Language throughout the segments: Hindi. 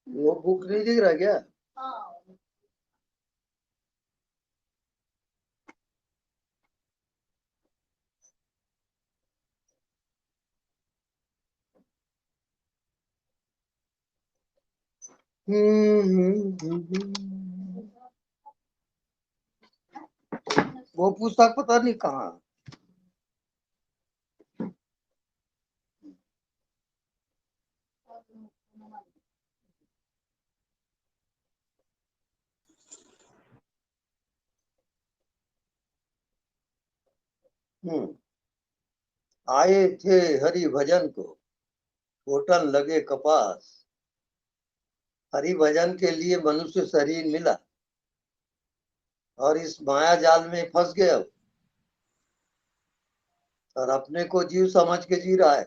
वो बुक नहीं दिख रहा क्या? वो पुस्तक पता नहीं कहाँ। आए थे हरि भजन को, होटल लगे कपास। हरि भजन के लिए मनुष्य शरीर मिला और इस माया जाल में फंस गया और अपने को जीव समझ के जी रहा है।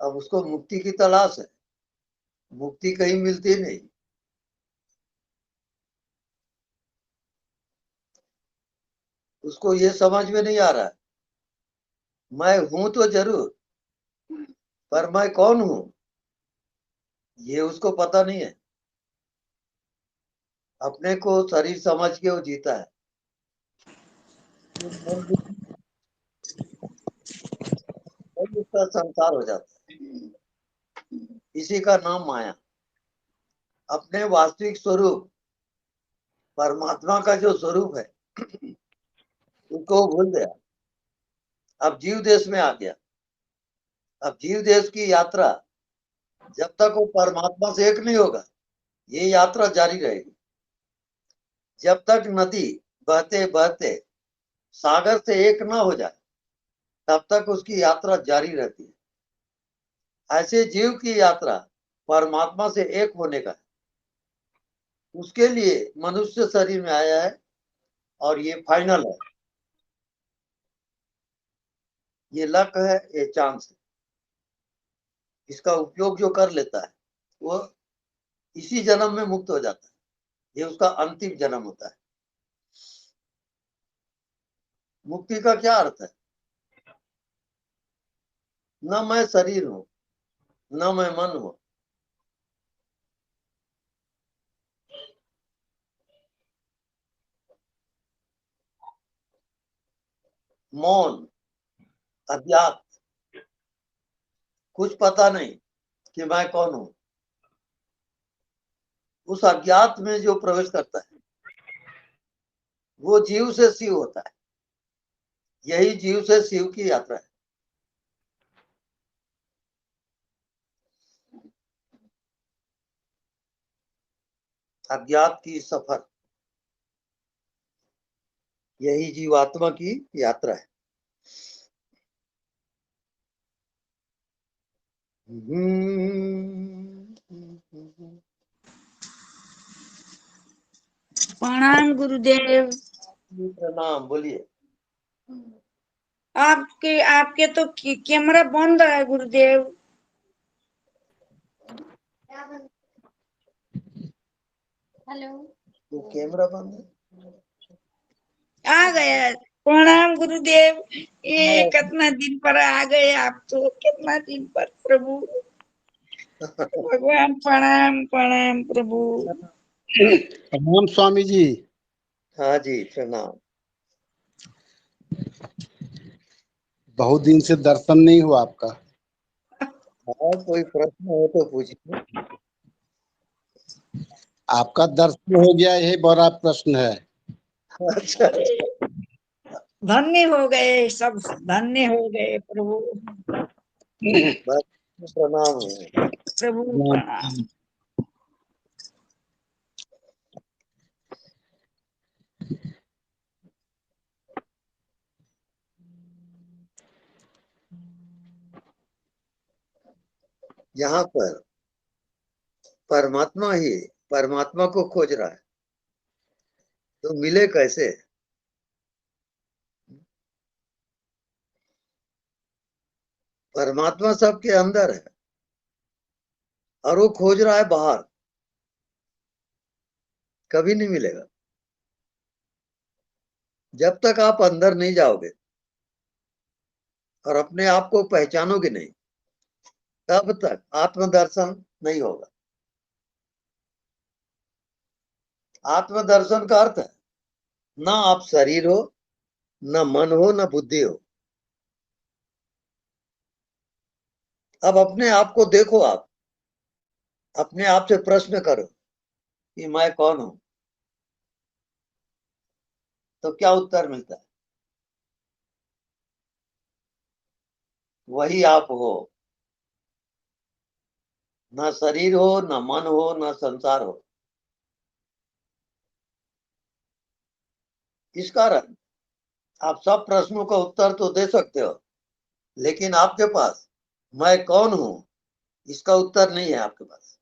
अब उसको मुक्ति की तलाश है, मुक्ति कहीं मिलती नहीं। उसको ये समझ में नहीं आ रहा है, मैं हूं तो जरूर, पर मैं कौन हूं ये उसको पता नहीं है। अपने को शरीर समझ के वो जीता है। उसका संसार हो जाता है। इसी का नाम माया। अपने वास्तविक स्वरूप परमात्मा का जो स्वरूप है उसको भूल गया। अब जीव देश में आ गया। अब जीव देश की यात्रा जब तक वो परमात्मा से एक नहीं होगा, ये यात्रा जारी रहेगी। जब तक नदी बहते बहते सागर से एक ना हो जाए, तब तक उसकी यात्रा जारी रहती है। ऐसे जीव की यात्रा परमात्मा से एक होने का है। उसके लिए मनुष्य शरीर में आया है और ये फाइनल है। ये लक है, ये चांस है। इसका उपयोग जो कर लेता है वो इसी जन्म में मुक्त हो जाता है। ये उसका अंतिम जन्म होता है। मुक्ति का क्या अर्थ है? न मैं शरीर हूं, न मैं मन हूं। मौन, अज्ञात, कुछ पता नहीं कि मैं कौन हूं। उस अज्ञात में जो प्रवेश करता है वो जीव से शिव होता है। यही जीव से शिव की यात्रा है। अज्ञात की सफर, यही जीवात्मा की यात्रा है। प्रणाम गुरुदेव। प्रणाम, बोलिए। आपके आपके तो कैमरा बंद है गुरुदेव। हेलो, तो कैमरा बंद है। आ गया। प्रणाम गुरुदेव। ये कितना दिन पर आ गए आप तो, कितना दिन पर प्रभु। भगवान प्रणाम प्रणाम प्रभु। प्रणाम स्वामी जी। हाँ जी, प्रणाम। बहुत दिन से दर्शन नहीं हुआ आपका। हाँ, कोई प्रश्न हो तो पूछिए। आपका दर्शन हो गया, यही बड़ा प्रश्न है। अच्छा, धन्य हो गए, सब धन्य हो गए प्रभु। प्रणाम है। प्रभु प्रणाम। यहाँ पर परमात्मा ही परमात्मा को खोज रहा है, तो मिले कैसे? परमात्मा सबके अंदर है और वो खोज रहा है बाहर। कभी नहीं मिलेगा जब तक आप अंदर नहीं जाओगे और अपने आप को पहचानोगे नहीं, तब तक आत्मदर्शन नहीं होगा। आत्मदर्शन का अर्थ है ना आप शरीर हो, न मन हो, न बुद्धि हो। अब अपने आप को देखो, आप अपने आप से प्रश्न करो कि मैं कौन हूं, तो क्या उत्तर मिलता है? वही आप हो। न शरीर हो, न मन हो, न संसार हो। इस कारण आप सब प्रश्नों का उत्तर तो दे सकते हो, लेकिन आपके पास मैं कौन हूं इसका उत्तर नहीं है आपके पास।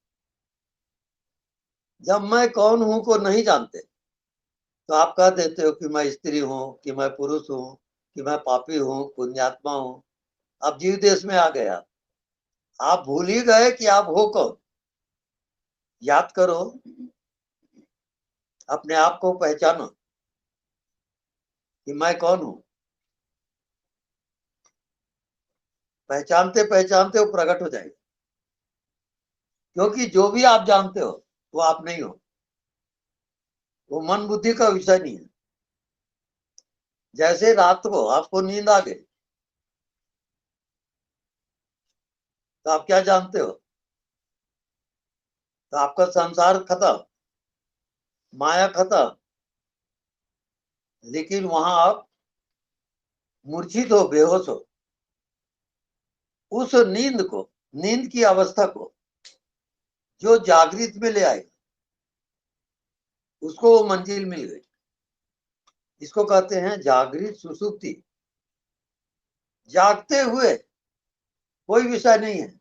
जब मैं कौन हूं को नहीं जानते तो आप कह देते हो कि मैं स्त्री हूं, कि मैं पुरुष हूं, कि मैं पापी हूं, पुण्यात्मा हूं। अब जीव देश में आ गया, आप भूल ही गए कि आप हो कौन। याद करो, अपने आप को पहचानो कि मैं कौन हूं। पहचानते पहचानते वो प्रकट हो जाएगा, क्योंकि जो भी आप जानते हो वो आप नहीं हो। वो मन बुद्धि का विषय नहीं है। जैसे रात को आपको नींद आ गई तो आप क्या जानते हो? तो आपका संसार खत्म, माया खत्म। लेकिन वहां आप मूर्छित हो, बेहोश हो। उस नींद को, नींद की अवस्था को जो जागृत में ले आएगा उसको वो मंजिल मिल गई। इसको कहते हैं जागृत सुसुप्ति। जागते हुए कोई विषय नहीं है,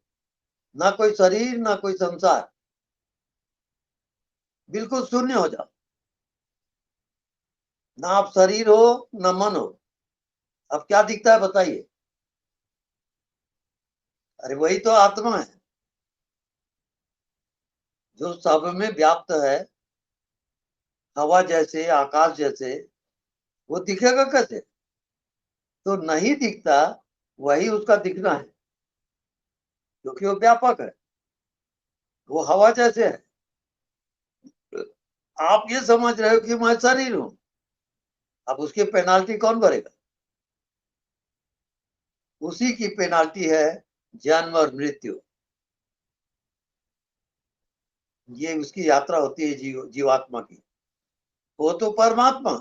ना कोई शरीर, ना कोई संसार। बिल्कुल शून्य हो जाओ। ना आप शरीर हो, ना मन हो। अब क्या दिखता है बताइए? अरे वही तो आत्मा है जो सब में व्याप्त है, हवा जैसे, आकाश जैसे। वो दिखेगा कैसे? तो नहीं दिखता, वही उसका दिखना है, क्योंकि वो व्यापक है। वो हवा जैसे है। आप ये समझ रहे हो कि मैं शरीर हूं। अब उसकी पेनाल्टी कौन भरेगा? उसी की पेनाल्टी है जन्म और मृत्यु। ये उसकी यात्रा होती है जीवात्मा की। वो तो परमात्मा,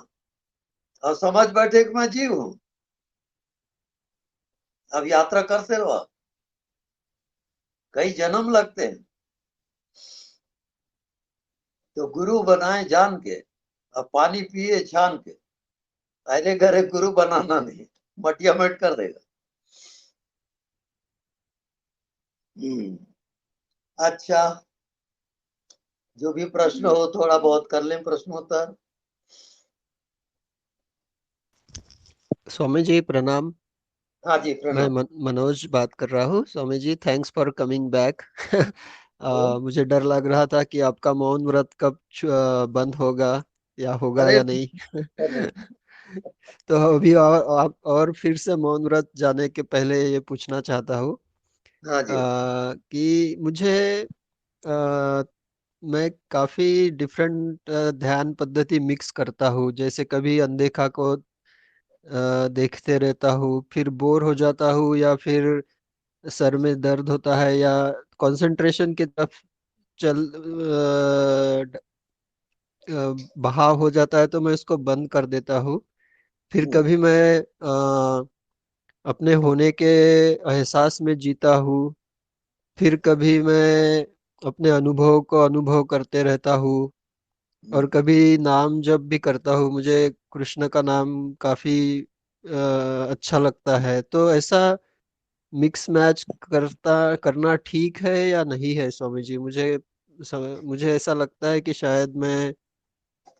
और समझ बैठे कि मैं जीव हूं। अब यात्रा करते रहो आप। कई जन्म लगते हैं तो गुरु बनाए जान के, अब पानी पिए छान के। अरे घरे गुरु बनाना नहीं, मटिया मेट कर देगा। अच्छा, जो भी प्रश्न हो थोड़ा बहुत कर लें प्रश्नोत्तर। स्वामी जी प्रणाम। हाँ जी, मैं प्रणाम। मनोज बात कर रहा हूँ। स्वामी ji thanks for coming back. मुझे डर लग रहा था कि आपका मौन व्रत कब बंद होगा या होगा अरे या नहीं। तो अभी आप और फिर से मौन व्रत जाने के पहले ये पूछना चाहता हूँ हाँ जी। कि मुझे मैं काफी डिफरेंट ध्यान पद्धति मिक्स करता हूँ। जैसे कभी अनदेखा को देखते रहता हूँ, फिर बोर हो जाता हूँ, या फिर सर में दर्द होता है, या कंसंट्रेशन की तरफ चल बहाव हो जाता है तो मैं इसको बंद कर देता हूँ। फिर हम्म, कभी मैं अपने होने के एहसास में जीता हूँ। फिर कभी मैं अपने अनुभव को अनुभव करते रहता हूँ। और कभी नाम जप भी करता हूँ। मुझे कृष्ण का नाम काफी अच्छा लगता है। तो ऐसा मिक्स मैच करना ठीक है या नहीं है स्वामी जी? मुझे ऐसा लगता है कि शायद मैं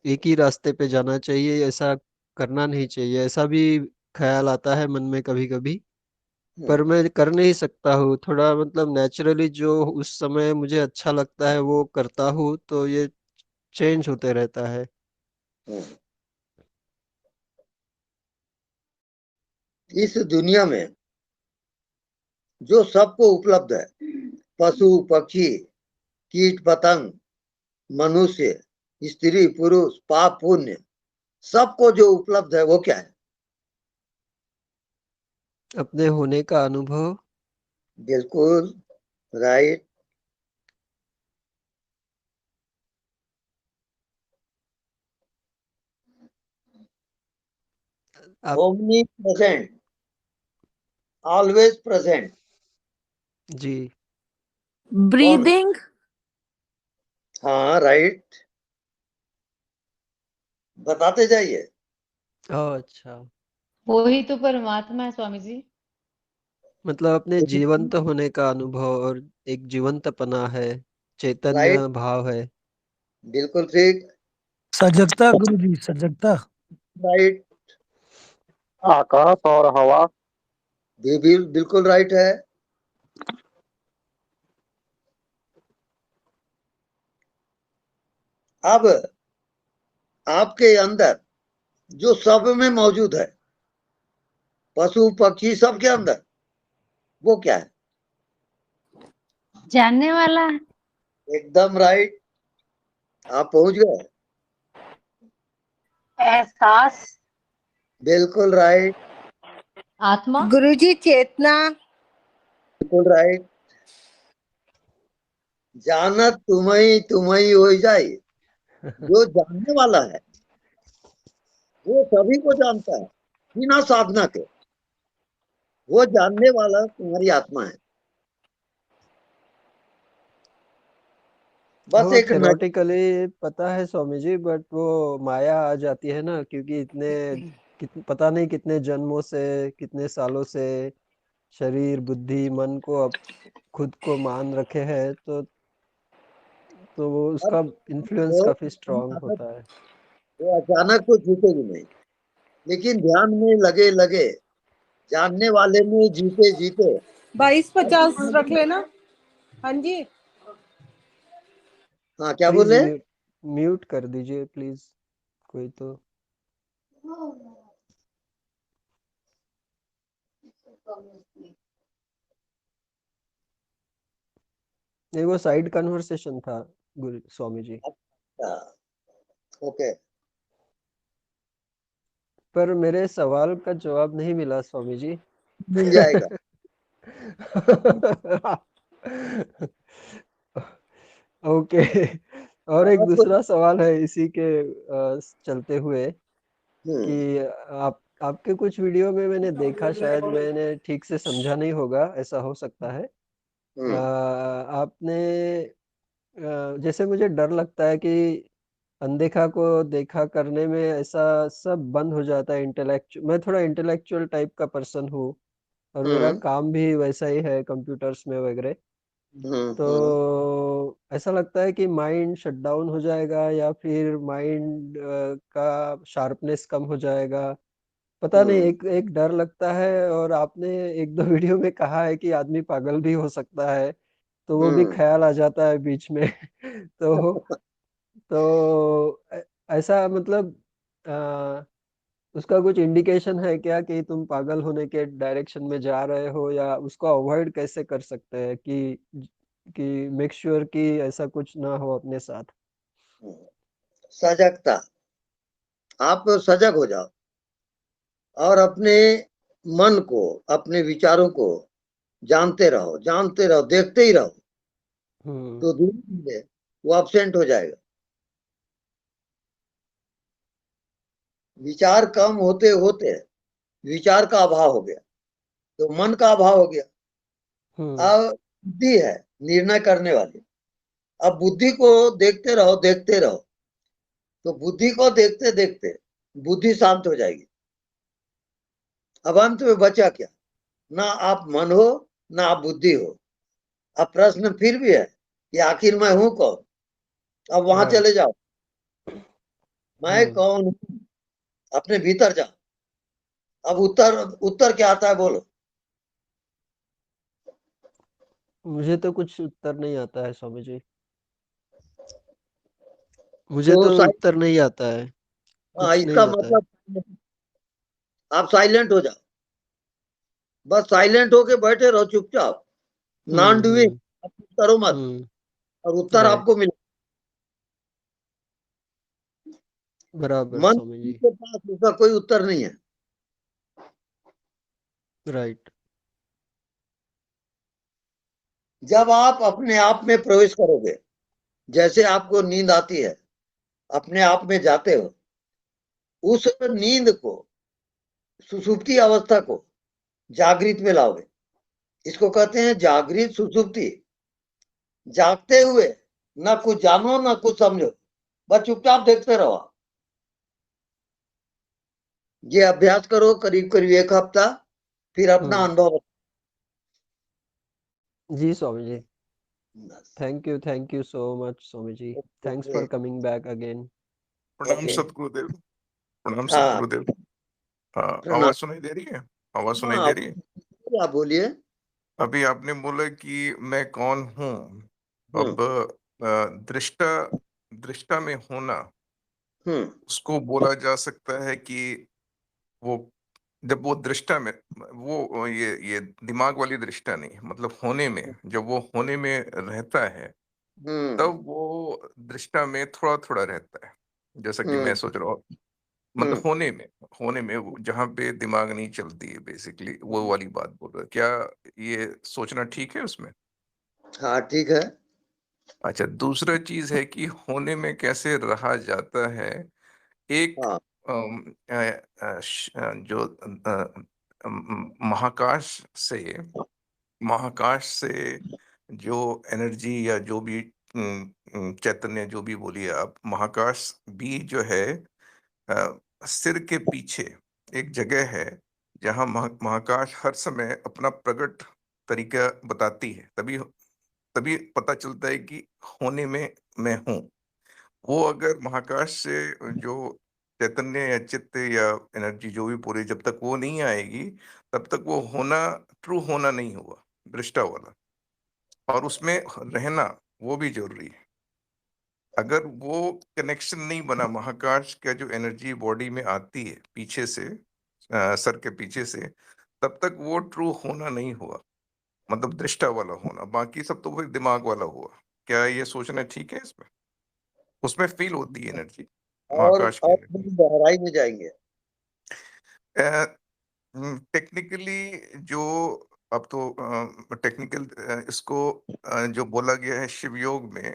एक ही रास्ते पे जाना चाहिए, ऐसा करना नहीं चाहिए। ऐसा भी ख्याल आता है मन में कभी कभी, हम्म, पर मैं कर नहीं सकता हूँ। थोड़ा मतलब नेचुरली जो उस समय मुझे अच्छा लगता है वो करता हूँ, तो ये चेंज होते रहता है। हम्म। इस दुनिया में जो सबको उपलब्ध है, पशु पक्षी, कीट पतंग, मनुष्य, स्त्री पुरुष पाप पुण्य सबको जो उपलब्ध है वो क्या है? अपने होने का अनुभव। बिल्कुल राइट। आप ओमनी प्रेजेंट, ऑलवेज प्रेजेंट। जी। ब्रीदिंग। हाँ राइट, बताते जाइए। अच्छा, वही तो परमात्मा है स्वामी जी। मतलब अपने जीवंत होने का अनुभव और एक जीवंतपना है, राइट, चैतन्य भाव है। बिल्कुल ठीक। सजगता गुरुजी, सजगता। राइट, आकाश और हवा। भी बिल्कुल राइट है। अब आपके अंदर जो सब में मौजूद है, पशु पक्षी सबके अंदर, वो क्या है? जानने वाला। एकदम राइट, आप पहुंच गए। एहसास। बिल्कुल राइट, आत्मा। गुरुजी चेतना। बिल्कुल राइट। जानत तुम्हें हो जाए। जो जानने वाला है वो सभी को जानता है बिना साधना के। वो जानने वाला तुम्हारी आत्मा है। बस वो एक थेरोटिकली पता है स्वामी जी, बट वो माया आ जाती है ना, क्योंकि पता नहीं कितने जन्मों से, कितने सालों से शरीर बुद्धि मन को अब खुद को मान रखे हैं, तो वो उसका इन्फ्लुएंस वो काफी स्ट्रांग होता है। वो अचानक तो छूटेगी नहीं, लेकिन ध्यान में लगे लगे, जानने वाले में जीते जीते। 22-50 रख लेना। हाँ जी। हाँ क्या प्लीज बोले? म्यूट कर दीजिए प्लीज, कोई तो। नहीं, वो साइड कन्वर्सेशन था गुरु स्वामी जी। ओके। पर मेरे सवाल का जवाब नहीं मिला स्वामी जी। मिल जाएगा। ओके। और एक आप दूसरा सवाल है इसी के चलते हुए, हम्म कि आपके कुछ वीडियो में मैंने देखा, शायद मैंने ठीक से समझा नहीं होगा, ऐसा हो सकता है। हम्म आपने जैसे मुझे डर लगता है कि अनदेखा को देखा करने में ऐसा सब बंद हो जाता है। मैं थोड़ा इंटेलेक्चुअल टाइप का पर्सन हूँ, और मेरा हम्म काम भी वैसा ही है, कंप्यूटर्स में वगैरह। हम्म हम्म तो ऐसा लगता है कि माइंड शट डाउन हो जाएगा, या फिर माइंड का शार्पनेस कम हो जाएगा। पता नहीं, हम्म एक एक डर लगता है। और आपने एक दो वीडियो में कहा है कि आदमी पागल भी हो सकता है, तो वो भी हम्म। ख्याल आ जाता है बीच में। तो ऐसा मतलब आ, उसका कुछ इंडिकेशन है क्या कि तुम पागल होने के डायरेक्शन में जा रहे हो, या उसको अवॉइड कैसे कर सकते हैं कि मेक श्योर कि ऐसा कुछ ना हो अपने साथ। सजगता, आप सजग हो जाओ और अपने मन को, अपने विचारों को जानते रहो, देखते ही रहो। हम्म। तो धीरे धीरे वो अपसेंट हो जाएगा। विचार कम होते होते विचार का अभाव हो गया, तो मन का अभाव हो गया। हम्म। अब बुद्धि है निर्णय करने वाली। अब बुद्धि को देखते रहो, तो बुद्धि को देखते देखते बुद्धि शांत हो जाएगी। अब अंत में बचा क्या? ना आप मन हो, ना आप बुद्धि हो। अब प्रश्न फिर भी है कि आखिर मैं हूं कौन? अब वहां राइट। चले जाओ, मैं हम्म। कौन हूं, अपने भीतर जाओ। अब उत्तर उत्तर क्या आता है बोलो? मुझे तो कुछ उत्तर नहीं आता है स्वामी जी। मुझे तो तो उत्तर नहीं आता है, हाँ, कुछ नहीं इसका पता है। मतलब आप साइलेंट हो जाओ। बस साइलेंट होके बैठे रहो चुपचाप, नॉन हम्म। डूइंग। हम्म। करो मत, हम्म। और उत्तर राइट। आपको मिले। बराबर मन स्वामी जी। के पास उसका कोई उत्तर नहीं है। राइट। जब आप अपने आप में प्रवेश करोगे, जैसे आपको नींद आती है, अपने आप में जाते हो, उस नींद को, सुषुप्ति अवस्था को जागृत में लाओगे। इसको कहते हैं जागृत सुषुप्ति। जागते हुए ना कुछ जानो ना कुछ समझो, बस चुपचाप देखते रहो। ये अभ्यास करो करीब करीब 1 हफ्ता, फिर अपना अनुभव। जी स्वामी जी, बस। Thank you so much Swami ji. Thanks for coming back again. प्रणाम Okay. सतगुरुदेव। प्रणाम हाँ। सतगुरुदेव। हाँ, प्रणाम। आवाज सुनाई दे रही है? आवाज सुनाई दे रही है? आप बोलिए। अभी आपने बोला कि मैं कौन हूँ। अब दृष्टा दृष्टा में होना, उसको बोला जा सकता है कि वो जब वो दृष्टा में, वो ये दिमाग वाली दृष्टा नहीं, मतलब होने में, जब वो होने में रहता है तब वो दृष्टा में थोड़ा थोड़ा रहता है। जैसा कि मैं सोच रहा हूँ, मतलब होने में वो जहाँ पे दिमाग नहीं चलती है, बेसिकली वो वाली बात बोल रहा है। क्या ये सोचना ठीक है उसमें? हाँ ठीक है। अच्छा, दूसरा चीज है कि होने में कैसे रहा जाता है। एक हाँ। जो महाकाश से महाकाश से जो एनर्जी या जो भी चैतन्य, जो भी बोलिए आप, महाकाश भी जो है सिर के पीछे एक जगह है जहां महाकाश हर समय अपना प्रकट तरीका बताती है। तभी तभी पता चलता है कि होने में मैं हूँ। वो अगर महाकाश से जो चैतन्य या चित्त या एनर्जी जो भी पूरी, जब तक वो नहीं आएगी तब तक वो होना, ट्रू होना नहीं हुआ, दृष्टा वाला। और उसमें रहना वो भी जरूरी है। अगर वो कनेक्शन नहीं बना, महाकाश का जो एनर्जी बॉडी में आती है पीछे से, सर के पीछे से, तब तक वो ट्रू होना नहीं हुआ, मतलब दृष्टा वाला होना। बाकी सब तो फिर दिमाग वाला हुआ। क्या ये सोचना ठीक है? इसमें उसमें फील होती है एनर्जी, महाकाश की और एनर्जी। गहराई में जाएंगे। टेक्निकली जो, अब तो टेक्निकल इसको जो बोला गया है शिव योग में,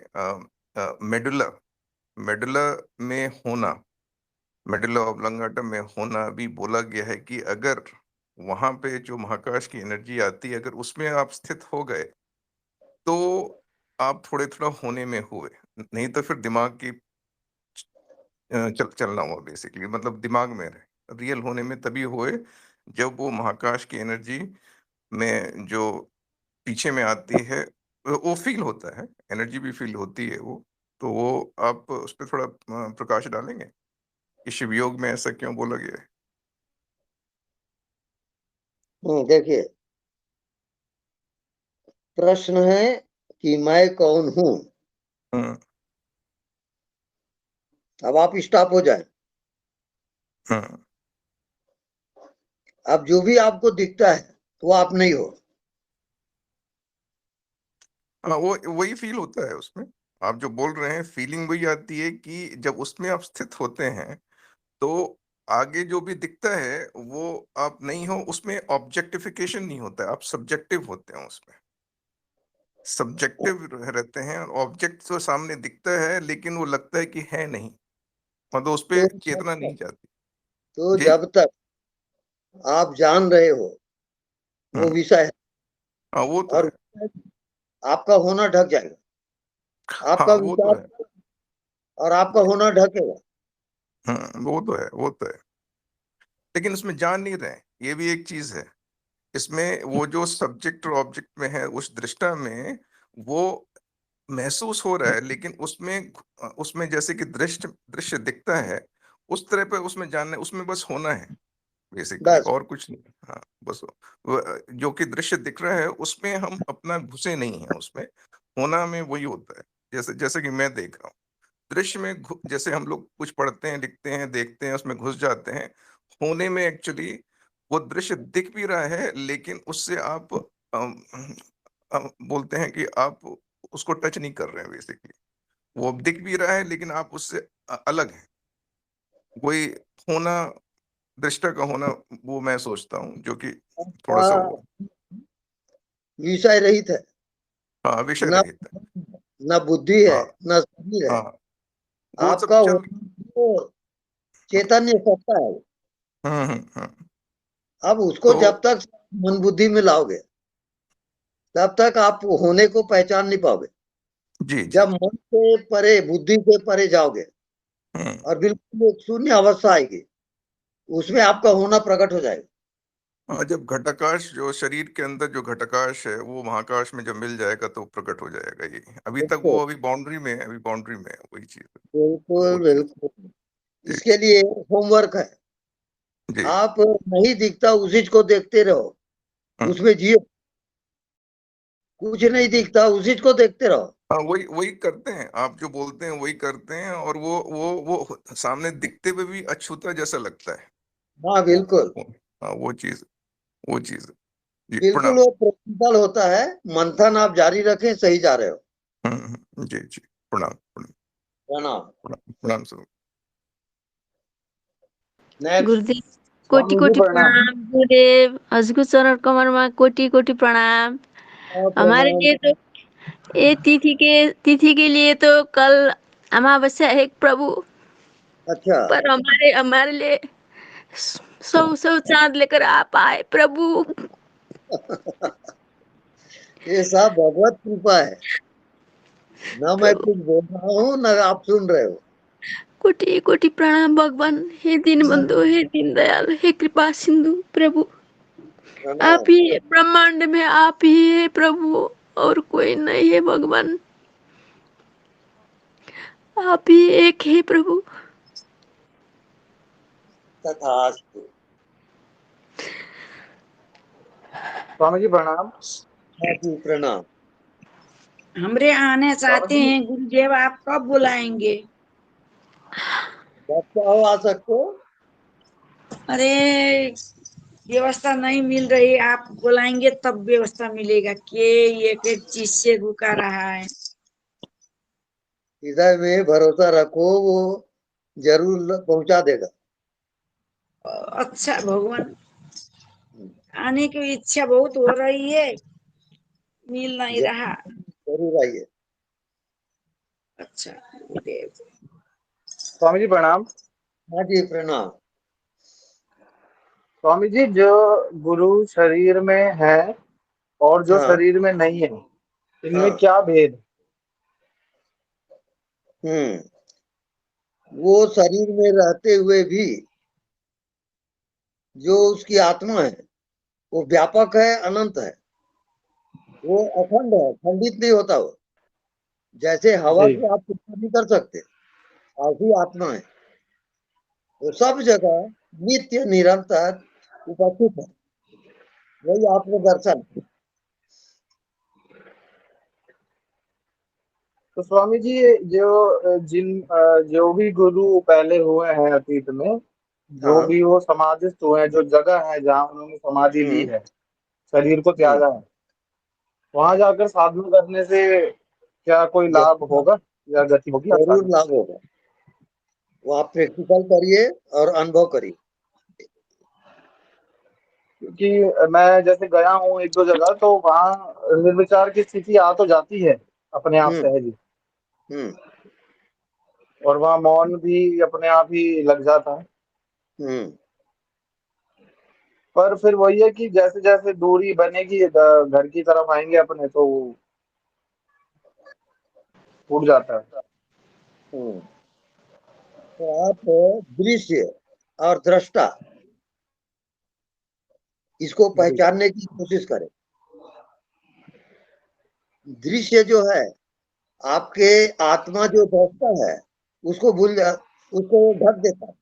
मेडुला मेडुला में होना, मेडुला ऑब्लांगाटा में होना भी बोला गया है कि अगर वहां पे जो महाकाश की एनर्जी आती है, अगर उसमें आप स्थित हो गए तो आप थोड़े थोड़ा होने में हुए, नहीं तो फिर दिमाग की चलना हुआ, बेसिकली मतलब दिमाग में रहे। रियल होने में तभी हुए जब वो महाकाश की एनर्जी में जो पीछे में आती है, वो फील होता है, एनर्जी भी फील होती है वो। तो वो आप उस पर थोड़ा प्रकाश डालेंगे कि शिव योग में ऐसा क्यों बोला गया है? देखिए, प्रश्न है कि मैं कौन हूं। हम्म, अब आप स्टॉप हो जाए। हम्म। अब जो भी आपको दिखता है वो आप नहीं हो। हाँ, वो वही फील होता है उसमें। आप जो बोल रहे हैं, फीलिंग वही आती है कि जब उसमें आप स्थित होते हैं तो आगे जो भी दिखता है वो आप नहीं हो। उसमें ऑब्जेक्टिफिकेशन नहीं होता है, आप सब्जेक्टिव होते हैं उसमें। सब्जेक्टिव रहते हैं और ऑब्जेक्ट तो सामने दिखता है लेकिन वो लगता है कि है नहीं, मतलब उस तो पर चेतना नहीं जाती। तो जी। जब तक आप जान रहे हो वो हम्म। विषय है, हाँ, वो तो और है। आपका होना ढक जाएगा। आपका हाँ, वो तो विचार है। और आपका होना ढकेगा। वो तो है, वो तो है। लेकिन उसमें जान नहीं रहे, ये भी एक चीज है। इसमें वो जो सब्जेक्ट और ऑब्जेक्ट में है, उस दृष्टा में वो महसूस हो रहा है, लेकिन उसमें उसमें जैसे कि दृश्य दृश्य दिखता है, उस तरह पे उसमें जानना, उसमें बस होना है, बेसिकली बस। और कुछ नहीं। हाँ, बस जो कि दृश्य दिख रहा है उसमें हम अपना घुसे नहीं है उसमें। होना में वही होता है। जैसे जैसे कि मैं देख रहा हूँ दृश्य में, जैसे हम लोग कुछ पढ़ते हैं, लिखते हैं, देखते हैं, उसमें घुस जाते हैं। होने में एक्चुअली वो दृश्य दिख भी रहा है, लेकिन उससे आप बोलते हैं कि आप उसको टच नहीं कर रहे हैं, बेसिकली वो दिख भी रहा है लेकिन आप उससे अलग हैं। वही होना, दृष्टा का होना, वो मैं सोचता हूँ, जो कि थोड़ा सा वो विषय रहित है, हाँ विषय न रहित है। न बुद्धि है, हाँ न शरीर है। हाँ, वो सब आपका चल वो चैतन्य सत्ता है। हम्म। अब उसको तो जब तक मन बुद्धि में लाओगे तब तक आप होने को पहचान नहीं पाओगे। जी जी। जब मन से परे, बुद्धि से परे जाओगे हम्म। और बिल्कुल एक शून्य अवस्था आएगी, उसमें आपका होना प्रकट हो जाएगा। हाँ, जब घटाकाश, जो शरीर के अंदर जो घटाकाश है, वो महाकाश में जब मिल जाएगा तो प्रकट हो जाएगा। ये अभी तक वो बिल्कुल अभी बाउंड्री में है, अभी बाउंड्री में है वही चीज, वो बिल्कुल चीज। बिल्कुल। जी इसके लिए होमवर्क है। जी। आप नहीं दिखता उसी को देखते रहो, हम्म। उसमें जियो। कुछ नहीं दिखता उसी को देखते रहो। हाँ, वही वही करते हैं, आप जो बोलते हैं वही करते हैं, और वो सामने दिखते हुए भी अछूता जैसा लगता है। हाँ वो बिल्कुल वो- हाँ, वो चीज। जी बिल्कुल। प्रणाम। वो प्रेक्टिकल होता है। मंथन आप जारी रखें, सही जा रहे हो। जी जी। प्रणाम प्रणाम प्रणाम। प्रणाम प्रणाम सर। नेक्स्ट। गुरुदेव कोटि स्वामी जी कोटि प्रणाम। प्रणाम। गुरुदेव हजुरको चरण कमरमा कोटि कोटि प्रणाम। हमारे प्रणाम। लिए तो ये तिथि के लिए तो कल अमावस्या है प्रभु, अच्छा, पर हमारे हमारे लिए सौ सौ चांद लेकर आप आए प्रभु। ये सब भगवत कृपा है। न मैं कुछ बोल रहा हूँ, न आप सुन रहे हो। कोटि कोटि प्रणाम भगवान। हे दीनबंधु, हे दीनदयाल, हे कृपा सिंधु प्रभु। आप प्रणाम। ही ब्रह्मांड में आप ही है प्रभु, और कोई नहीं है भगवान। आप ही एक है प्रभु। तथास्तु। स्वामी जी प्रणाम। हाँ जी प्रणाम। हमरे आने चाहते स्वामी जी हैं गुरुदेव, आप कब बुलाएंगे? जब चाहो आ सकते हो। अरे व्यवस्था नहीं मिल रही, आप बुलाएंगे तब व्यवस्था मिलेगा। के एक एक चीज से रुका रहा है। हृदय में भरोसा रखो, वो जरूर पहुंचा देगा। अच्छा भगवान, आने की इच्छा बहुत हो रही है, मिल नहीं रहा। जरूर आइए। अच्छा गुरुदेव। स्वामी जी प्रणाम। हाँ जी प्रणाम। स्वामी जी, जो गुरु शरीर में है और जो हाँ शरीर में नहीं है, इनमें हाँ। क्या भेद? वो शरीर में रहते हुए भी जो उसकी आत्मा है, वो व्यापक है, अनंत है। वो अखंड है, खंडित नहीं होता वो। जैसे हवा जी की आप तुलना नहीं कर सकते, ऐसी आत्मा है। वो सब जगह नित्य निरंतर उपस्थित है। वही आत्मदर्शन। तो स्वामी जी, जो भी गुरु पहले हुए हैं अतीत में, जो हाँ। भी वो समाधिस्थ हुए हैं, जो जगह है जहाँ उन्होंने समाधि ली हम्म है, शरीर को हम्म। त्यागा है, वहां जाकर साधना करने से क्या कोई लाभ जरूर होगा या गति होगी जरूर आसानी? लाभ होगा। वो आप प्रैक्टिकल करिए और अनुभव करिए। क्योंकि मैं जैसे गया हूँ एक दो जगह, तो वहाँ निर्विचार की स्थिति आ तो जाती है अपने आप हम्म सहज ही, हम्म और वहाँ मौन भी अपने आप ही लग जाता है। हम्म। पर फिर वही है कि जैसे जैसे दूरी बनेगी, घर की तरफ आएंगे अपने, तो टूट जाता है। हम्म। तो आप दृश्य और दृष्टा, इसको जी पहचानने की कोशिश करें। दृश्य जो है, आपके आत्मा जो दृष्टा है, उसको उसको ढक देता है।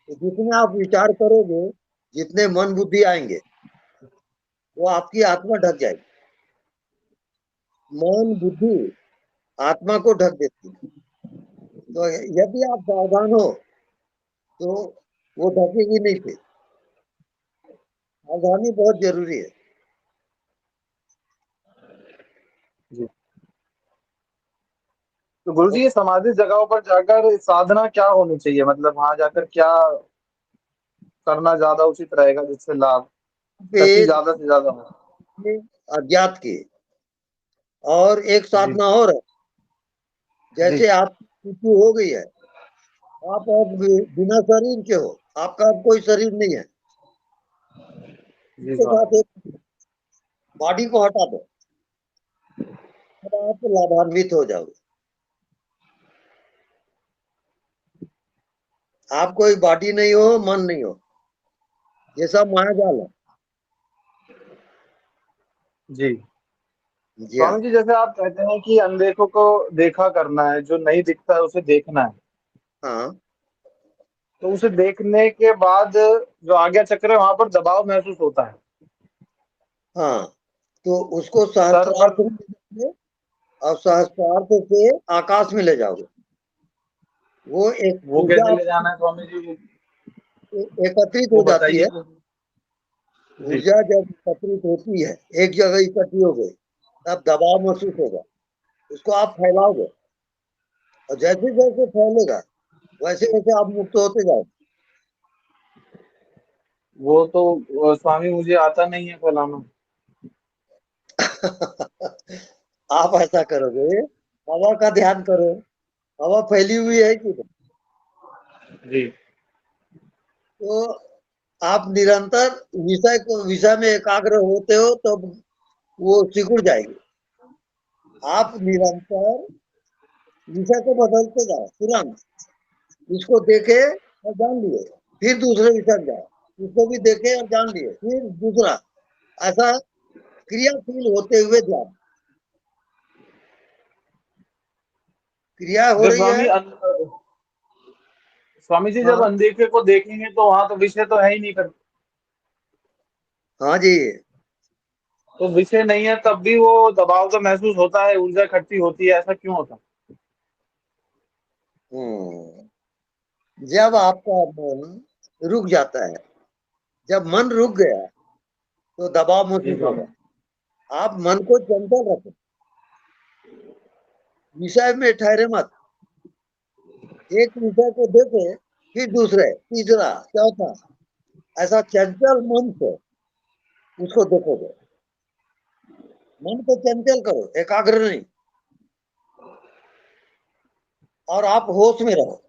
तो जितने आप विचार करोगे, जितने मन बुद्धि आएंगे, वो आपकी आत्मा ढक जाएगी। मन बुद्धि आत्मा को ढक देती है। तो यदि आप सावधान हो तो वो ढकेगी नहीं। फिर सावधानी बहुत जरूरी है। जी। तो गुरु जी ये समाधि जगहों पर जाकर साधना क्या होनी चाहिए, मतलब वहां जाकर क्या करना ज्यादा उचित रहेगा जिससे लाभ ताकि पे ज्यादा से ज्यादा हो। अज्ञात की। और एक जी साधना और है, जी जैसे आपकी मृत्यु हो गई है, आप अब बिना शरीर के हो, आपका अब कोई शरीर नहीं है, जी इसके स्वामी। साथ एक बॉडी को हटा दो, तो आप लाभान्वित हो जाओगे। आप कोई बॉडी नहीं हो, मन नहीं हो, ये सब मायाजाल है। जी जी हाँ। स्वामी जी, जैसे आप कहते हैं कि अनदेखों को देखा करना है, जो नहीं दिखता है उसे देखना है, हाँ तो उसे देखने के बाद जो आज्ञा चक्र है वहां पर दबाव महसूस होता है हाँ, तो उसको सर सहस्त्रार्थ पर। में ले जाओगे और सहस्त्रार्थ से आकाश में ले जाओगे। वो एक वो ऊर्जा कैसे ले जाना है स्वामी जी, एकत्रित वो हो जाती बताइए है। तो। जी ऊर्जा जब एकत्रित होती है, एक जगह इकट्ठी हो गई, तब दबाव महसूस होगा, उसको आप फैलाओगे, और जैसे जैसे फैलेगा वैसे वैसे आप मुक्त होते जाओ। वो तो स्वामी मुझे आता नहीं है फैलाना। आप ऐसा करोगे, हवा का ध्यान करो, हवा फैली हुई है कि नहीं? जी तो आप निरंतर विषय में एकाग्र होते हो, तो वो सिकुड़ जाएगी। आप निरंतर विषय को बदलते जाओ, तुरंत इसको देखे और जान लिए, फिर दूसरे विषय में जाओ, इसको भी देखे और जान लिए, फिर दूसरा, ऐसा क्रियाशील होते हुए ध्यान, क्रिया हो जब रही है। स्वामी जी जब हाँ अनदेखे को देखेंगे तो वहां तो विषय तो है ही नहीं, कर हाँ जी। तो विषय नहीं है तब भी वो दबाव तो महसूस होता है, ऊर्जा इकट्ठी होती है, ऐसा क्यों होता है? हम्म, जब आपका मन रुक जाता है, जब मन रुक गया तो दबाव जी महसूस स्वामी। होगा। आप मन को चंचल रखें, विषय में ठहरे मत। एक विषय को देखे, फिर दूसरे, तीसरा, चौथा, ऐसा चंचल मन से उसको देखोगे। मन को चंचल करो, एकाग्र नहीं, और आप होश में रहो।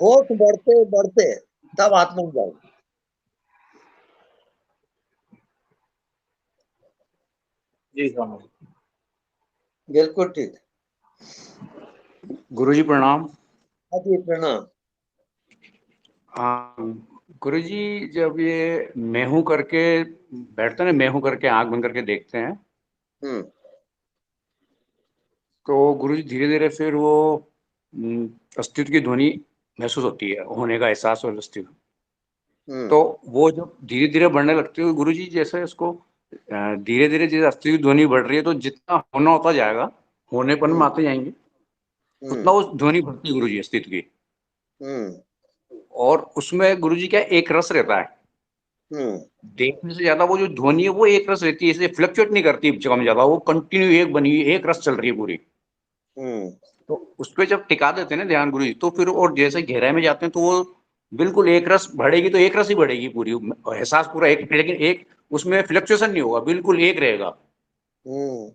होश बढ़ते बढ़ते तब आत्मा में जाओ। जी स्वामी। बिल्कुल ठीक। गुरुजी प्रणाम। हाँ जी प्रणाम। हाँ गुरुजी, जब ये मैं हूं करके बैठते हैं ना, मैं हूं करके आंख बंद करके देखते हैं, हम्म तो गुरुजी धीरे धीरे फिर वो अस्तित्व की ध्वनि महसूस होती है, होने का एहसास और अस्तित्व। हम्म तो वो जब धीरे धीरे बढ़ने लगती है गुरुजी, जैसे इसको धीरे धीरे जैसे अस्तित्व की ध्वनि बढ़ रही है, तो जितना होना होता जाएगा, होनेपन में हम्म आते जाएंगे, उतना हम्म वो ध्वनि बढ़ती है गुरुजी अस्तित्व की। हम्म और उसमें गुरुजी क्या एक रस रहता है, हम्म देखने से ज्यादा वो जो ध्वनि है वो एक रस रहती है, इसे फ्लक्चुएट नहीं करती जगह में ज्यादा, वो कंटिन्यू एक बनी हुई एक रस चल रही है पूरी। हम्म तो उस पर जब टिका देते हैं ना ध्यान गुरु जी, तो फिर और जैसे गहराई में जाते हैं तो वो बिल्कुल एक रस बढ़ेगी, तो एक रस ही बढ़ेगी पूरी, एहसास पूरा एक, लेकिन एक उसमें फ्लक्चुएशन नहीं होगा, बिल्कुल एक रहेगा। हम्म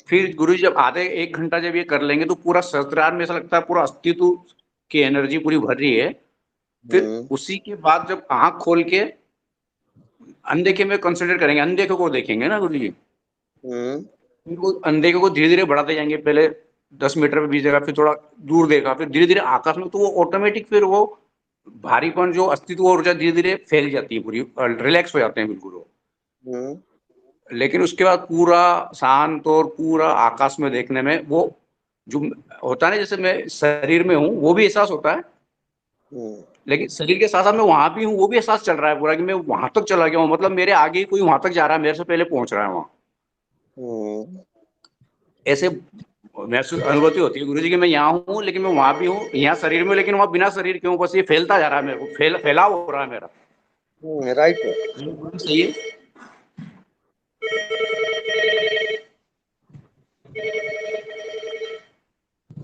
फिर गुरु जी जब आधे एक घंटा जब ये कर लेंगे तो पूरा सहस्त्रार में ऐसा लगता है पूरा अस्तित्व की एनर्जी पूरी भर रही है। फिर हम्म उसी के बाद जब आंख खोल के अनदेखे में कंसिडर करेंगे, अनदेखे को देखेंगे ना गुरु जी, हम्म फिर वो अनदेखे को धीरे धीरे बढ़ाते जाएंगे, पहले 10 मीटर पे 20 जगह, फिर थोड़ा दूर देखा, फिर धीरे धीरे आकाश में, तो वो ऑटोमेटिक फिर वो भारीपन जो अस्तित्व ऊर्जा धीरे धीरे फैल जाती है पूरी, रिलैक्स हो जाते हैं बिल्कुल वो। हम्म लेकिन उसके बाद पूरा शांत और पूरा आकाश में देखने में वो जो होता है ना, जैसे मैं शरीर में हूँ वो भी एहसास होता है, हम्म लेकिन शरीर के साथ साथ मैं वहां भी हूँ वो भी एहसास चल रहा है पूरा, कि मैं वहां तक चला गया हूँ, मतलब मेरे आगे ही कोई वहां तक जा रहा है, मेरे से पहले पहुंच रहा है वहां। हम्म ऐसे महसूस अनुभूति होती है गुरु जी कि मैं यहाँ हूँ लेकिन मैं वहां भी हूँ, यहाँ शरीर में लेकिन वहां बिना शरीर के हूँ, बस ये फैलता जा रहा है मेरे को, फैलाव हो रहा है मेरा। राइट है। सही है।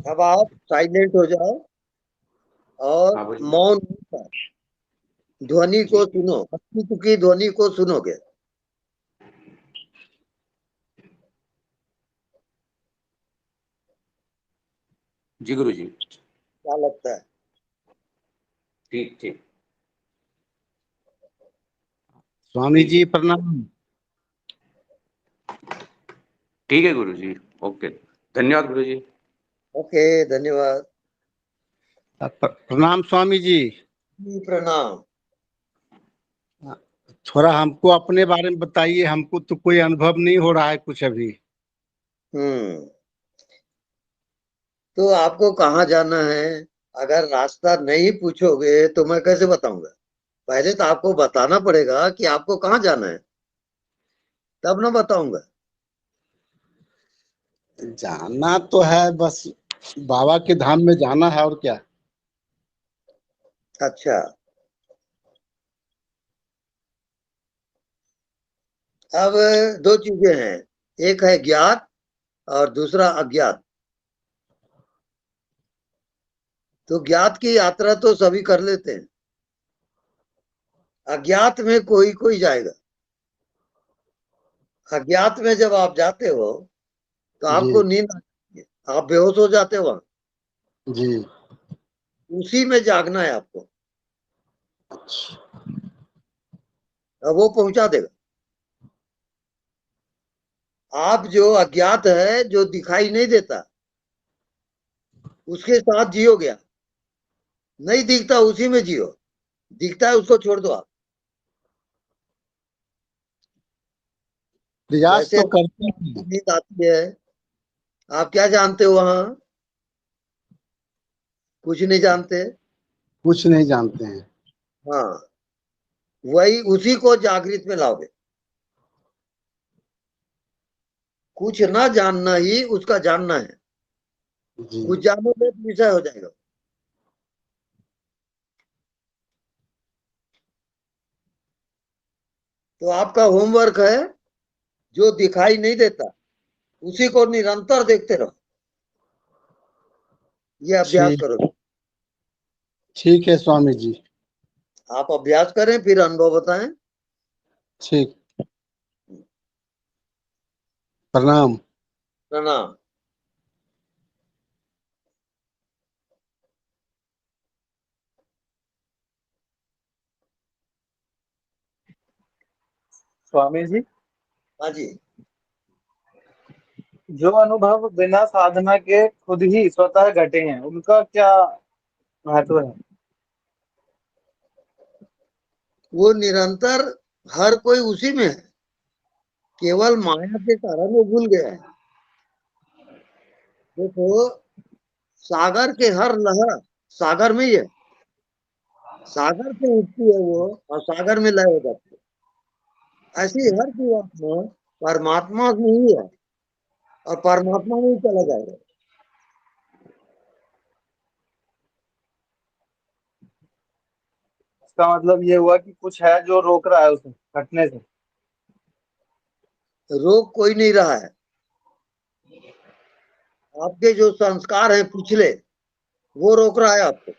अब आप साइलेंट हो जाओ और हाँ बोलिए। मौन होकर ध्वनि को सुनो, अस्तित्व की ध्वनि को सुनोगे। जी गुरु जी। क्या लगता है? ठीक ठीक। स्वामी ठीक जी है, प्रणाम। ठीक है गुरु जी। ओके, धन्यवाद गुरु जी। ओके, धन्यवाद प्रणाम स्वामी जी। जी, प्रणाम। थोड़ा हमको अपने बारे में बताइए, हमको तो कोई अनुभव नहीं हो रहा है कुछ अभी। तो आपको कहाँ जाना है? अगर रास्ता नहीं पूछोगे तो मैं कैसे बताऊंगा? पहले तो आपको बताना पड़ेगा कि आपको कहाँ जाना है, तब ना बताऊंगा। जाना तो है, बस बाबा के धाम में जाना है, और क्या। अच्छा, अब दो चीजें हैं, एक है ज्ञात और दूसरा अज्ञात। तो ज्ञात की यात्रा तो सभी कर लेते हैं, अज्ञात में कोई कोई जाएगा। अज्ञात में जब आप जाते हो तो जी आपको नींद आती है, आप बेहोश हो जाते हो। वहां जी। उसी में जागना है आपको, अच्छा, अब वो पहुंचा देगा। आप जो अज्ञात है, जो दिखाई नहीं देता, उसके साथ जियो गया। नहीं दिखता उसी में जियो, दिखता है उसको छोड़ दो आप। प्रयास जैसे तो करते आपको हैं। नींद आती है, आप क्या जानते हो वहां? कुछ नहीं जानते। कुछ नहीं जानते हैं। हाँ, वही उसी को जागृत में लाओगे। कुछ ना जानना ही उसका जानना है। जी कुछ जानोगे तो विषय हो जाएगा। तो आपका होमवर्क है, जो दिखाई नहीं देता उसी को निरंतर देखते रहो। ये अभ्यास ठीक, करो। ठीक है स्वामी जी। आप अभ्यास करें, फिर अनुभव बताएं। ठीक, प्रणाम। प्रणाम। स्वामी जी, हाँ जी। जो अनुभव बिना साधना के खुद ही स्वतः घटे हैं, उनका क्या महत्व है? वो निरंतर हर कोई उसी में है, केवल माया के कारण वो भूल गया है। देखो, सागर के हर लहर सागर में ही है, सागर से उठती है वो और सागर में लय हो जाती है। ऐसी हर जीवात्मा परमात्मा में ही है और परमात्मा में ही चला जाएगा। इसका मतलब ये हुआ कि कुछ है जो रोक रहा है उसे घटने से। रोग कोई नहीं रहा है। आपके जो संस्कार हैं पिछले, वो रोक रहा है आपको।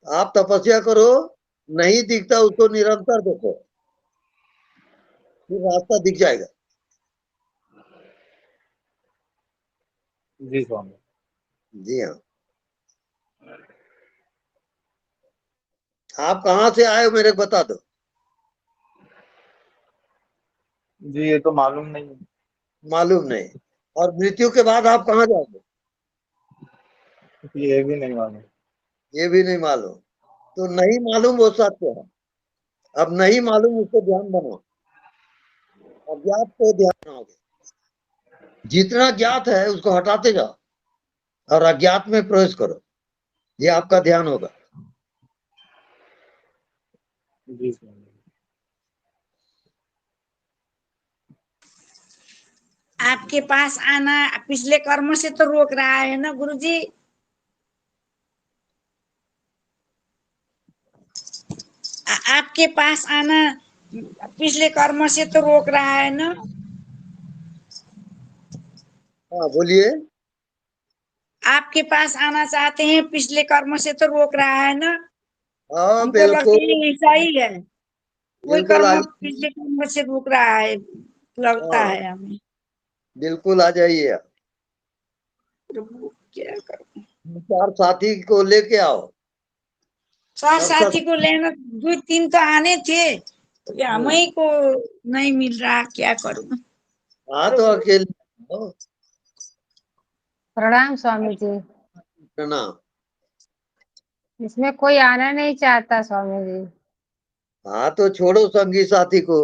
आप तपस्या करो, नहीं दिखता उसको निरंतर देखो, फिर रास्ता दिख जाएगा। जी स्वामी। जी हाँ। आप कहाँ से आए हो मेरे को बता दो। जी ये तो मालूम नहीं है। मालूम नहीं। और मृत्यु के बाद आप कहाँ जाओगे? ये भी नहीं मालूम। ये भी नहीं मालूम। तो नहीं मालूम वो सत्य है। अब नहीं मालूम उसको ध्यान बनाओ, अज्ञात को ध्यान बनाओगे। जितना ज्ञात है उसको हटाते जाओ और अज्ञात में प्रवेश करो, ये आपका ध्यान होगा। जी स्वामी। आपके पास आना पिछले कर्मों से तो रोक रहा है ना गुरुजी? आपके पास आना पिछले कर्मों से तो रोक रहा है ना? हाँ बोलिए। आपके पास आना चाहते हैं, पिछले कर्म से तो रोक रहा है ना। हाँ हमको लगता बिल्कुल। है ऐसा ही है, कोई बिल्कुल आ कर्म पिछले कर्म से रोक रहा है, लगता हाँ है हमें। बिल्कुल आ जाइए आप। प्रभु क्या करूं। चार साथी को लेके आओ। चार सबका साथी को लेना, 2-3 तो आने थे, तो ये हमें को नहीं मिल रहा, क्या करूं। हाँ तो अकेले आओ। प्रणाम स्वामी जी। प्रणाम। इसमें कोई आना नहीं चाहता स्वामी जी। हाँ तो छोड़ो संगी साथी को।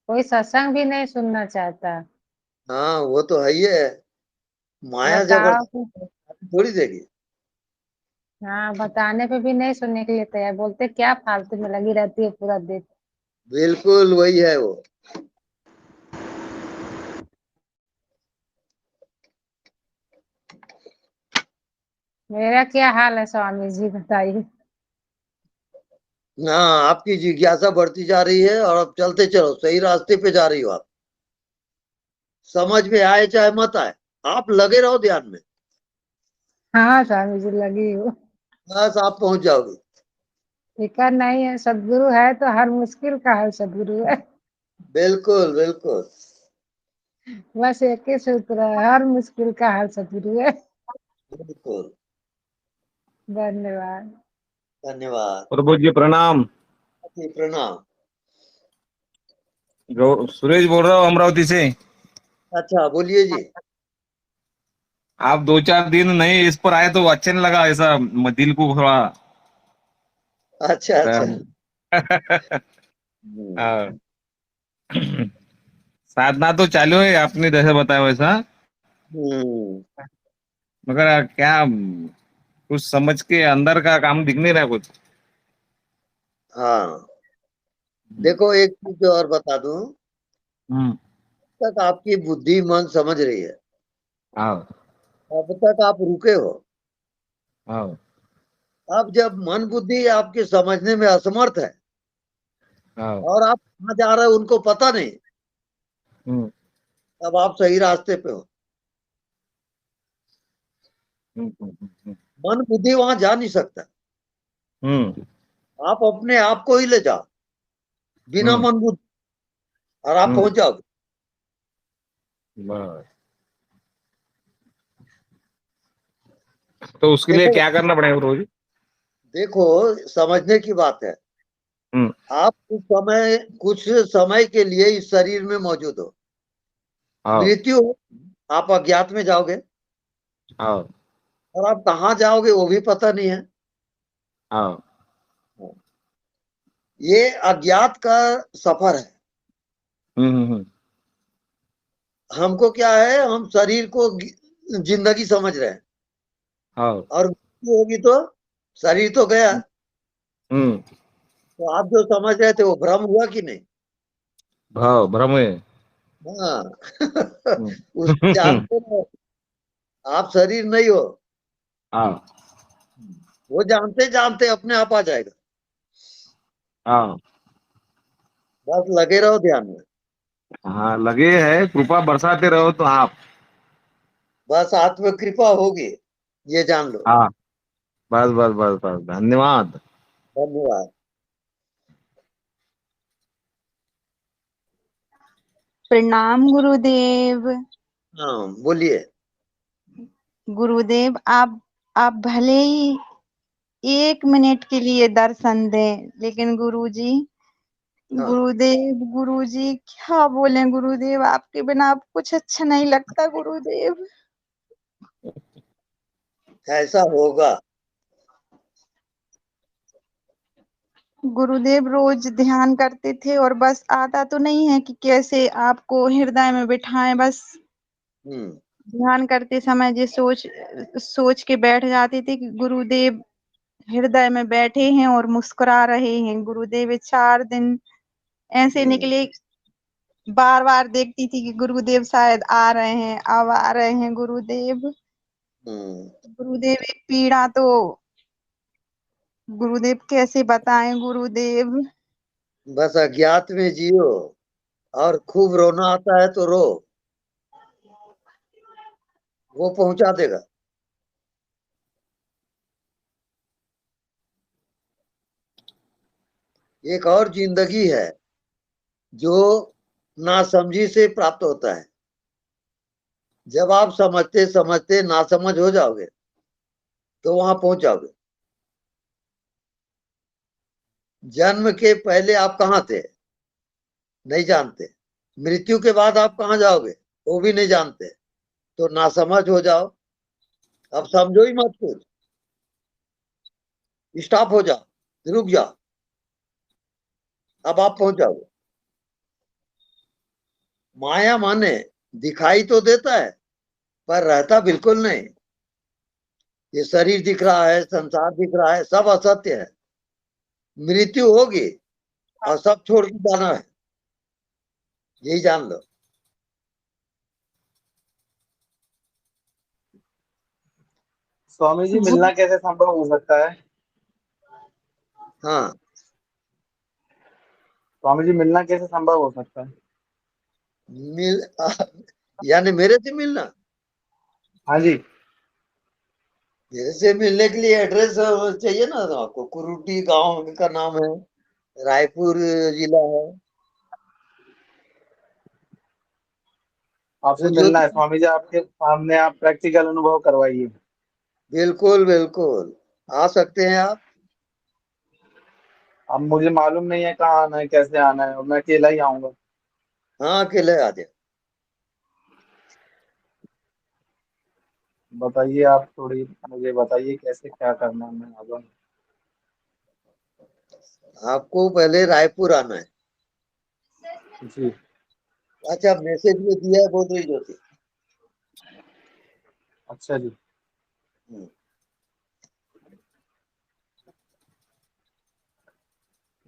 कोई सत्संग भी नहीं सुनना चाहता। हाँ वो तो है ही है, माया बताओ। जबरदस्ती थोड़ी देगी। हाँ, बताने पे भी नहीं सुनने के लिए तैयार, बोलते क्या फालतू में लगी रहती है पूरा दिन। बिल्कुल वही है वो। मेरा क्या हाल है स्वामी जी, बताइए। हाँ आपकी जिज्ञासा बढ़ती जा रही है और अब चलते चलो, सही रास्ते पे जा रही हो आप। समझ में आए चाहे मत आए, आप लगे रहो ध्यान में, हाँ स्वामी जी, लगी हूँ। बस आप पहुंच जाओगे। फिकर नहीं है, सदगुरु है तो हर मुश्किल का हल सदगुरु है। बिल्कुल बिल्कुल। बस एक ही सूत्र है, हर मुश्किल का हल सदगुरु है। बिल्कुल। धन्यवाद। धन्यवाद। प्रभु जी प्रणाम। जी, प्रणाम। सुरेश बोल रहा हूँ अमरावती से। अच्छा बोलिए जी। आप 2-4 दिन नहीं इस पर आए तो अच्छे नहीं लगा, ऐसा दिल को थोड़ा अच्छा अच्छा। हाँ। साधना तो चालू है आपने जैसे बताया वैसा, हम्म। मगर क्या कुछ समझ के अंदर का काम दिख नहीं रहा कुछ। हाँ देखो एक चीज और बता दूं, हम्म। तक आपकी बुद्धि मन समझ रही है, हाँ अब तक आप रुके हो। हाँ अब जब मन बुद्धि आपके समझने में असमर्थ है हाँ। और आप कहाँ जा रहे हो उनको पता नहीं, हम्म तब आप सही रास्ते पे हो। हम्म मन बुद्धि वहां जा नहीं सकता, हम्म आप अपने आप को ही ले जाओ बिना हम्म मन बुद्धि, और आप हम्म, पहुंच जाओगे। बस। तो उसके लिए देखो क्या करना पड़ेगा रोज? देखो समझने की बात है, हम्म। आप कुछ समय के लिए इस शरीर में मौजूद हो, हाँ मृत्यु हो, आप अज्ञात में जाओगे, हाँ और आप कहाँ जाओगे वो भी पता नहीं है। हाँ। ये अज्ञात का सफर है। हम्म। हमको क्या है, हम शरीर को जिंदगी समझ रहे हैं, हाँ। और मृत्यु होगी तो शरीर तो गया, हम्म। तो आप जो समझ रहे थे वो भ्रम हुआ कि नहीं। भाव भ्रम है। हाँ उसको हम्म। जानते हो, आप शरीर नहीं हो, हाँ वो जानते जानते अपने आप आ जाएगा। हाँ बस लगे रहो ध्यान में, हाँ, लगे है, कृपा बरसाते रहो तो आप। बस आत्म कृपा होगी, ये जान लो। हाँ, बस बस बस बस, धन्यवाद। धन्यवाद। प्रणाम गुरुदेव। हाँ बोलिए। गुरुदेव आप भले ही 1 मिनट के लिए दर्शन दें, लेकिन गुरुजी, हाँ गुरुदेव, गुरुजी क्या बोले गुरुदेव, आपके बिना अब कुछ अच्छा नहीं लगता गुरुदेव। ऐसा होगा। गुरुदेव रोज ध्यान करते थे और बस आता तो नहीं है कि कैसे आपको हृदय में बिठाएं, बस हम्म ध्यान करते समय जो सोच सोच के बैठ जाते थे कि गुरुदेव हृदय में बैठे हैं और मुस्कुरा रहे हैं। गुरुदेव 4 दिन ऐसे हम्म निकले, बार बार देखती थी कि गुरुदेव शायद आ रहे हैं, अब आ रहे हैं गुरुदेव। हम्म। गुरुदेव एक पीड़ा तो, गुरुदेव कैसे बताएं गुरुदेव। बस अज्ञात में जियो, और खूब रोना आता है तो रो, वो पहुंचा देगा। एक और जिंदगी है जो नासमझी से प्राप्त होता है। जब आप समझते समझते नासमझ हो जाओगे तो वहां पहुंच जाओगे। जन्म के पहले आप कहाँ थे नहीं जानते, मृत्यु के बाद आप कहाँ जाओगे वो भी नहीं जानते, तो नासमझ हो जाओ। अब समझो ही मत कुछ, स्टॉप हो जाओ, रुक जाओ, अब आप पहुंच जाओगे। माया माने दिखाई तो देता है पर रहता बिल्कुल नहीं। ये शरीर दिख रहा है, संसार दिख रहा है, सब असत्य है। मृत्यु होगी और सब छोड़ के जाना है, यही जान लो। स्वामी जी मिलना कैसे संभव हो सकता है? हाँ, स्वामी जी मिलना कैसे संभव हो सकता है? यानी मेरे से मिलना? हाँ जी। मेरे से मिलने के लिए एड्रेस चाहिए ना आपको। कुरुटी गांव का नाम है, रायपुर जिला है। आपसे मिलना है स्वामी जी, आपके सामने आप प्रैक्टिकल अनुभव करवाइए। बिल्कुल बिल्कुल, आ सकते हैं आप। अब मुझे मालूम नहीं है कहाँ आना है, कैसे आना है, और मैं अकेला ही आऊंगा। हाँ, अकेले आ जाए। बताइए, आप थोड़ी मुझे बताइए कैसे क्या करना है, मैं आ जाऊंगा। आपको पहले रायपुर आना है। जी। अच्छा, मैसेज में दिया है गोदरी ज्योति। अच्छा जी।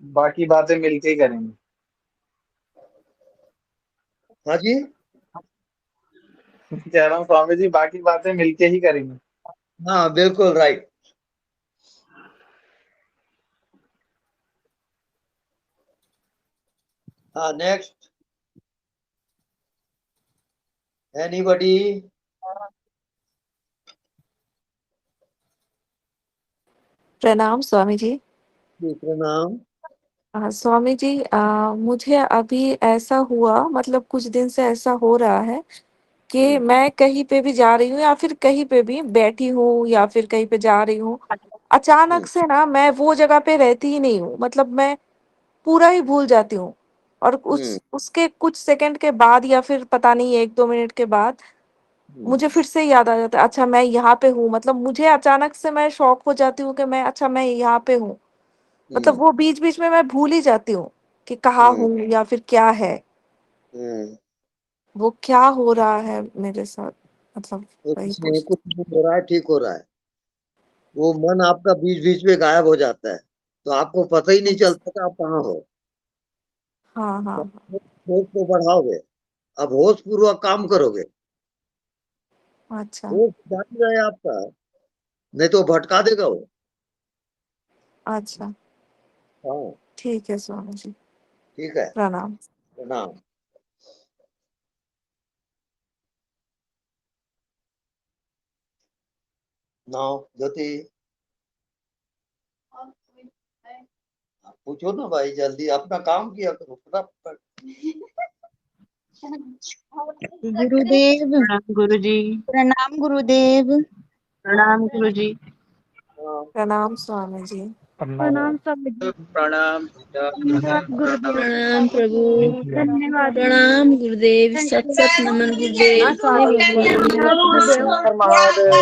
बाकी बातें मिलके ही करेंगे। हाँ जी, कह रहा हूँ स्वामी जी, बाकी बातें मिलके ही करेंगे। हाँ बिल्कुल राइट। हाँ, नेक्स्ट एनीबडी? प्रणाम स्वामी जी। प्रणाम। स्वामी जी, मुझे अभी ऐसा हुआ, मतलब कुछ दिन से ऐसा हो रहा है कि मैं कहीं पे भी जा रही हूँ या फिर कहीं पे भी बैठी हूँ या फिर कहीं पे जा रही हूँ, अचानक से ना मैं वो जगह पे रहती ही नहीं हूँ। मतलब मैं पूरा ही भूल जाती हूँ और उसके कुछ सेकंड के बाद या फिर पता नहीं 1-2 मिनट के बाद मुझे फिर से याद आ जाता है, अच्छा मैं यहाँ पे हूँ। मतलब मुझे अचानक से मैं शॉक हो जाती हूँ कि मैं यहाँ पे हूँ। मतलब वो बीच-बीच में मैं भूल ही जाती हूँ कि कहाँ हूँ या फिर क्या है। वो क्या हो रहा है मेरे साथ, मतलब वही कुछ नहीं, पूछ। कुछ नहीं हो रहा है, ठीक हो रहा है। वो मन आपका बीच बीच में गायब हो जाता है तो आपको पता ही नहीं चलता कि आप कहाँ हो। हाँ, हाँ। होश को बढ़ाओगे, अब होश पूर्वक काम करोगे, अच्छा। होश जान जाए आपका, नहीं तो भटका देगा वो। अच्छा। हाँ, ठीक है स्वामी जी। ठीक है, प्रणाम। प्रणाम। नाउ ज्योति, पूछो ना भाई, जल्दी अपना काम किया करो फटाफट। गुरुदेव। प्रणाम गुरुजी। प्रणाम गुरुदेव। प्रणाम गुरुजी। प्रणाम स्वामी जी। प्रणाम स्वामी जी। प्रणाम। धन्यवाद गुरुदेव। प्रणाम प्रभु। धन्यवाद प्रणाम गुरुदेव। सत सत नमन गुरुदेव। धन्यवाद गुरुदेव। महादेव।